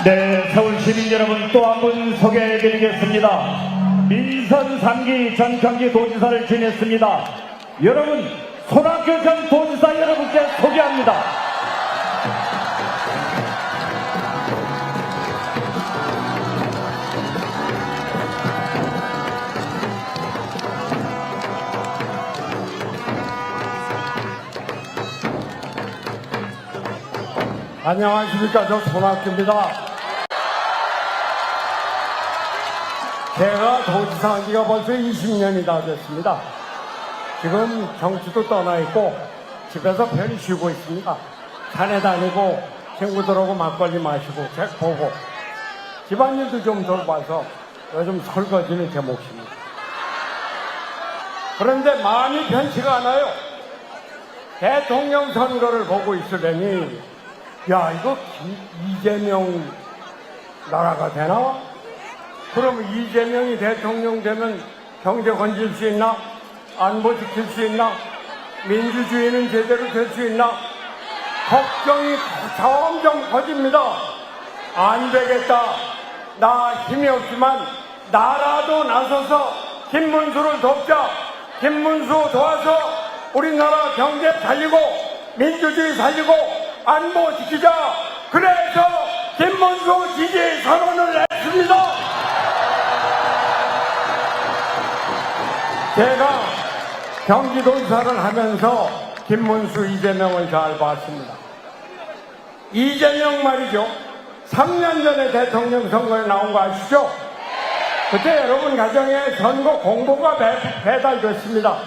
네, 서울 시민 여러분 또 한 분 소개해드리겠습니다. 민선 3기 전 경기도지사를 지냈습니다. 여러분, 손학규 전 도지사 여러분께 소개합니다. 안녕하십니까. 저 손학규입니다. 제가 도지사 한 지가 벌써 20년이 다 됐습니다. 지금 정치도 떠나 있고 집에서 편히 쉬고 있습니다. 산에 다니고 친구들하고 막걸리 마시고 책 보고 집안일도 좀 돌봐서 요즘 설거지는 제 몫입니다. 그런데 마음이 편치가 않아요. 대통령 선거를 보고 있으려니 야, 이거 이재명 나라가 되나? 그러면 이재명이 대통령 되면 경제 건질 수 있나? 안보 지킬 수 있나? 민주주의는 제대로 될 수 있나? 걱정이 점점 커집니다. 안 되겠다. 나 힘이 없지만 나라도 나서서 김문수를 돕자. 김문수 도와서 우리나라 경제 살리고 민주주의 살리고 안보 지키자. 그래서 김문수 지지 선언을 했습니다. 제가 경기도지사를 하면서 김문수, 이재명을 잘 봤습니다. 이재명 말이죠. 3년 전에 대통령 선거에 나온 거 아시죠? 그때 여러분 가정에 선거 공보가 배달됐습니다.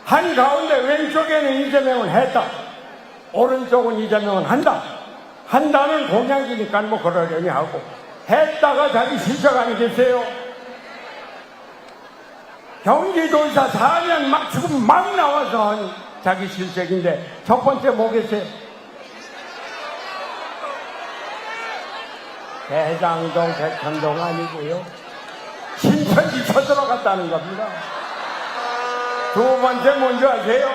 한가운데 왼쪽에는 이재명은 했다. 오른쪽은 이재명은 한다. 한다는 공약이니까 뭐 그러려니 하고 했다가 자기 실적 아니겠어요? 경기도지사 4년 막 지금 막 나와서 한 자기 실적인데 첫 번째 뭐겠어요? 대장동, 백현동 아니고요. 신천지 쳐들어갔다는 겁니다. 두 번째 뭔지 아세요?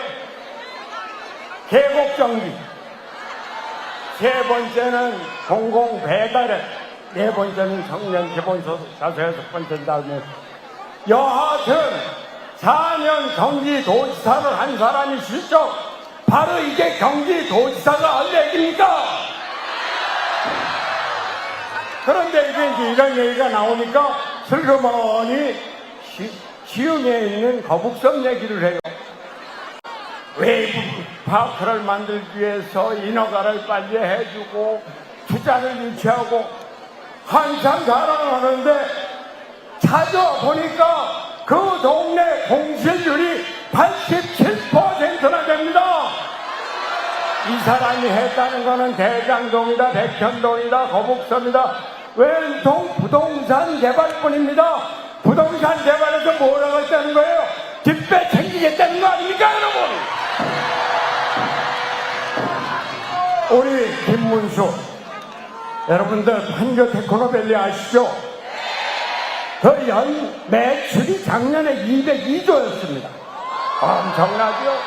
계곡정비. 세 번째는 공공배달앱. 네 번째는 청년 기본소득 자수 여섯 번째 다음에 여하튼 4년 경기도지사를 한 사람이 실적 바로 이게 경기도지사가 할 얘기입니까? 그런데 이제 이런 얘기가 나오니까 슬그머니 시흥에 있는 거북섬 얘기를 해요. 웨이브 파크를 만들기 위해서 인허가를 빨리 해주고 투자를 유치하고 한참 자랑하는데 찾아보니까 그 동네 공실률이 87%나 됩니다. 이 사람이 했다는 거는 대장동이다, 백현동이다, 거북섬이다, 왼통 부동산 개발뿐입니다. 부동산 개발에서 뭐라고 했다는 거예요? 뒷배 챙기겠다는 거 아닙니까, 여러분? 우리 김문수, 여러분들 판교 테크노밸리 아시죠? 그 연 매출이 작년에 202조였습니다. 엄청나죠?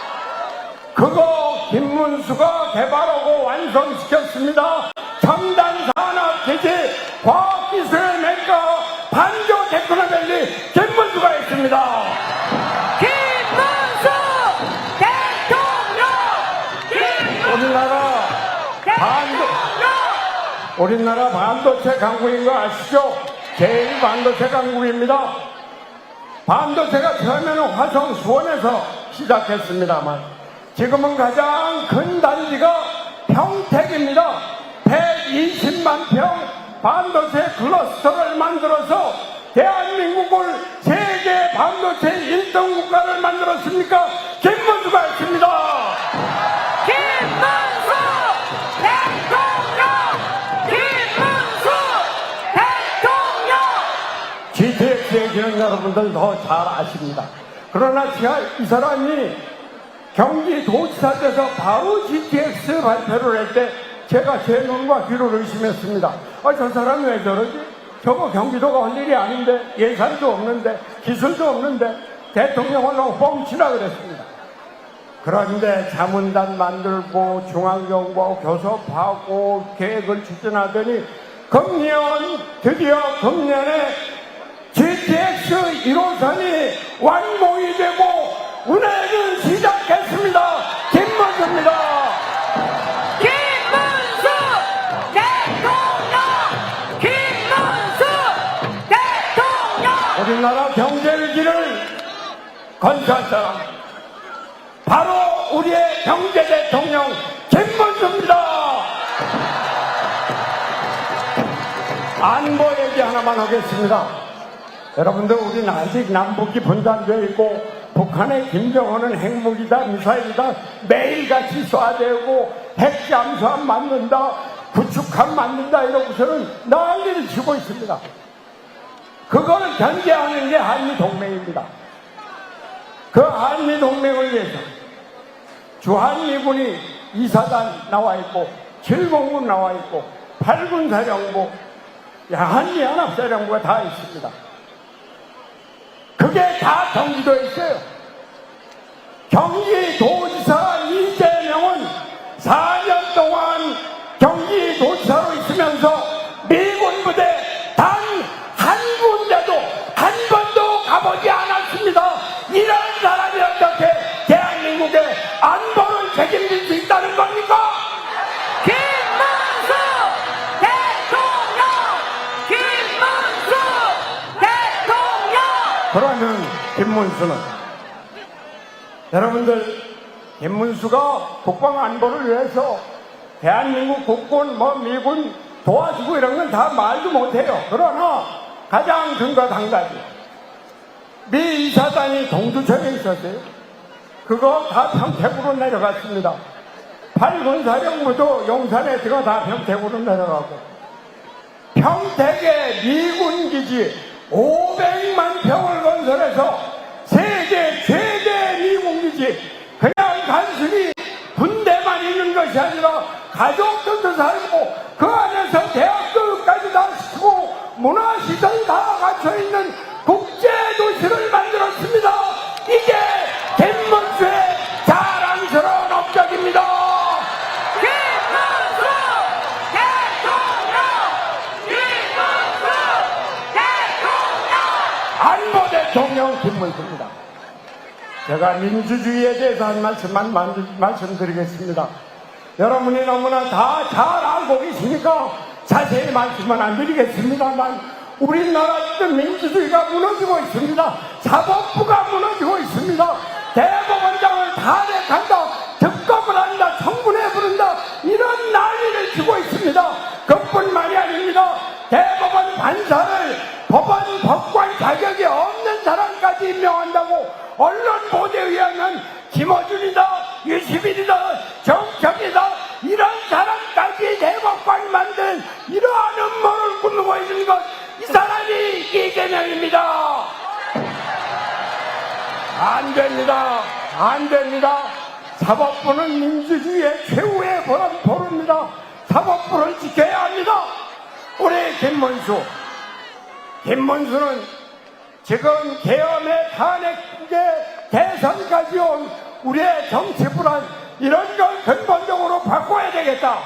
그거 김문수가 개발하고 완성시켰습니다. 첨단 산업기지 과학기술의 메카 판교 테크노밸리 김문수가 했습니다. 김문수 대통령! 우리나라 반도체 강국인 거 아시죠? 제일 반도체 강국입니다. 반도체가 처음에는 화성 수원에서 시작했습니다만 지금은 가장 큰 단지가 평택입니다. 120만 평 반도체 클러스터를 만들어서 대한민국을 세계 반도체 1등 국가를 만들었습니까? 김문수가 했습니다. 김문수 대통령! 김문수 대통령! GTX 얘기는 여러분들 더 잘 아십니다. 그러나 제가 이 사람이 경기도지사 돼서 바로 GTX 발표를 할 때 제가 제 눈과 귀를 의심했습니다. 저 사람이 왜 저러지? 저거 경기도가 할 일이 아닌데, 예산도 없는데, 기술도 없는데 대통령을 뻥치라 그랬습니다. 그런데 자문단 만들고 중앙정부하고 교섭하고 계획을 추진하더니 금년, 드디어 금년에 GTX 1호선이 완공이 되고 운행을 시작했습니다. 김문수입니다. 김문수 대통령! 김문수 대통령! 우리나라 경제 위기를 건설한 사람 바로 우리의 경제 대통령 김문수입니다. 안보 얘기 하나만 하겠습니다. 여러분들 우리는 아직 남북이 분단되어 있고 북한의 김정은은 핵무기다 미사일이다 매일같이 쏴대고 핵잠수함 만든다 구축함 만든다 이러고서는 난리를 치고 있습니다. 그거를 견제하는 게 한미동맹입니다. 그 한미동맹을 위해서 주한미군이 2사단 나와 있고 7공군 나와 있고 8군 사령부 한미연합사령부가 다 있습니다. 그게 다 경기도에 있어요. 경기도지사 이재명은 4년 동안 경기도지사로 있으면서 미군 부대 단 한 군데도 한 번도 가보지 않았습니다. 이런 사람이 어떻게 대한민국의 안보를 책임질 수 있다는 겁니까? 김문수 대통령! 김문수 대통령! 그러면 김문수는 여러분들 김문수가 국방 안보를 위해서 대한민국 국군 미군 도와주고 이런 건 다 말도 못해요. 그러나 가장 근거 한 가지 미 2사단이 동두천에 있었어요. 그거 다 평택으로 내려갔습니다. 8군 사령부도 용산에 들어가 다 평택으로 내려가고 평택의 미군 기지 500만 평을 건설해서 세계 최대 미군 기지 그냥 단순히 군대만 있는 것이 아니라 가족들도 살고 그 안에서 대학교까지 다 시키고 문화시설이 다 갖춰있는 국제도시를 만들었습니다. 이게 김문수의 자랑스러운 업적입니다. 김문수 대통령! 김문수 대통령! 안보 대통령 김문수입니다. 제가 민주주의에 대해서 한 말씀만 말씀드리겠습니다. 여러분이 너무나 다 잘 알고 계시니까 자세히 말씀은 안 드리겠습니다만 우리나라 민주주의가 무너지고 있습니다. 사법부가 무너지고 있습니다. 대법원장을 탄핵한다, 특검을 한다, 청문회 부른다 이런 난리를 치고 있습니다. 그뿐만이 아닙니다. 대법원 판사를 법관 자격이 없는 사람까지 임명한다고 언론 보도에 의하면 김어준이다, 유시민이다, 정청이다 이런 사람까지 대법관이 만든 이러한 음모를 꾸미고 있는 것 이 사람이 이재명입니다. 안 됩니다. 안 됩니다. 사법부는 민주주의의 최후의 보루입니다. 사법부를 지켜야 합니다. 우리 김문수는 지금 계엄의 탄핵의 대선까지 온 우리의 정치 불안 이런 걸 근본적으로 바꿔야 되겠다.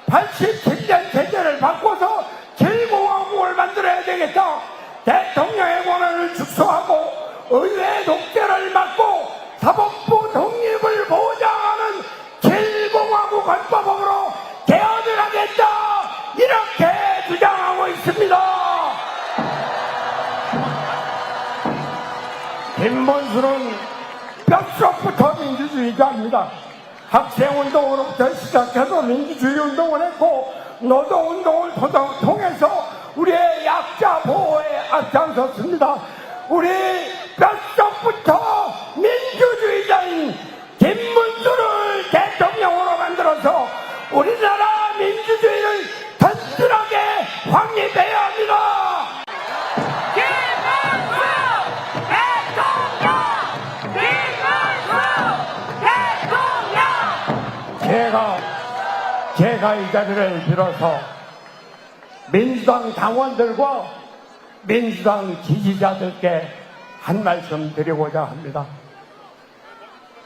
87년 체제를 바꿔서 7공화국을 만들어야 되겠다. 대통령의 권한을 축소하고 의회 독재를 막고 사법부 독립을 보장하는 7공화국 헌법으로 개헌을 하겠다. 이렇게 주장하고 있습니다. 김문수는 뼛속부터 민주주의자입니다. 학생운동으로부터 시작해서 민주주의 운동을 했고 노동운동을 통해서 우리의 약자 보호에 앞장섰습니다. 우리 뼛속부터 민주주의자인 김문수를 대통령으로 만들어서 우리나라 민주주의를 튼튼하게 확립해야 합니다. 김문수 대통령! 김문수 대통령! 제가 이 자리를 빌어서 민주당 당원들과 민주당 지지자들께 한 말씀 드리고자 합니다.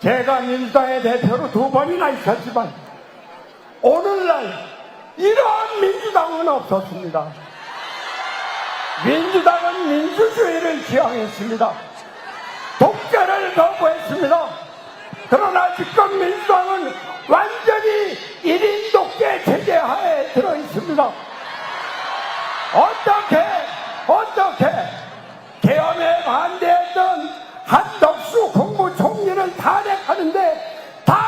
제가 민주당의 대표로 2번이나 있었지만 오늘날 이러한 민주당은 없었습니다. 민주당은 민주주의를 지향했습니다. 독재를 거부했습니다. 그러나 지금 민주당은 완전히 1인 독재 체제 하에 들어 있습니다. 어떻게 계엄에 반대했던 한덕수 국무총리를 탄핵하는데 단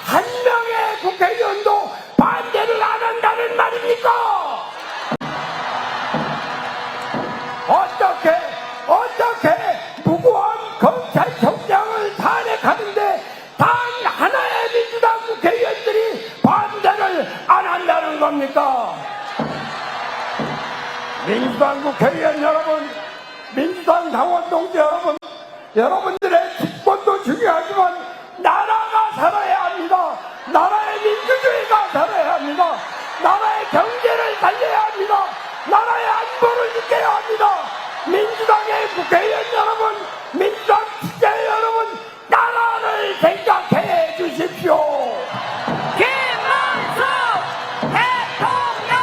한 명의 국회의원도 반대를 안 한다는 말입니까? 어떻게 무고한 검찰총장을 탄핵하는데 단 하나의 민주당 국회의원들이 반대를 안 한다는 겁니까? 민주당 국회의원 여러분, 민주당 당원 동지 여러분, 여러분들의 직권도 중요하지만 나라가 살아야 합니다. 나라의 민주주의가 살아야 합니다. 나라의 경제를 살려야 합니다. 나라의 안보를 지켜야 합니다. 민주당의 국회의원 여러분, 민주당 지지자 여러분, 나라를 생각해 주십시오. 김문수 대통령!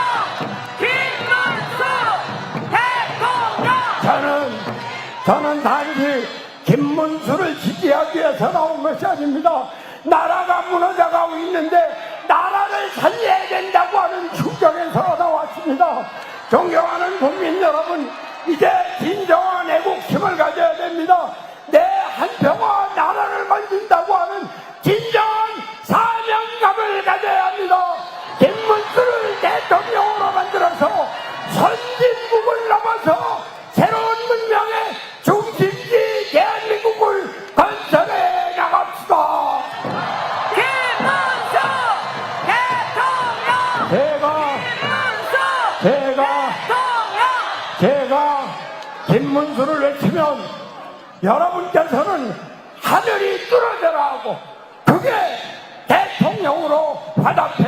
김문수 대통령! 저는 단지 김문수를 지지하기 위해서 나온 것이 아닙니다. 나라가 무너져가고 있는데 나라를 살려야 된다고 하는 충격에서 나왔습니다. 존경하는 국민 여러분, 이제 진정한 애국심을 가져야 됩니다. 내 한 평화 나라를 만든다고 하는 진정한 사명감을 가져야 합니다. 김문수를 대통령으로 만들어서 선진국을 넘어서 새로운 문명의 중심지 대한민국을 건설해 나갑시다. 김문수 대통령! 제가 김문수를 외치면 여러분께서는 하늘이 뚫어져라 하고 그게 대통령으로 화답해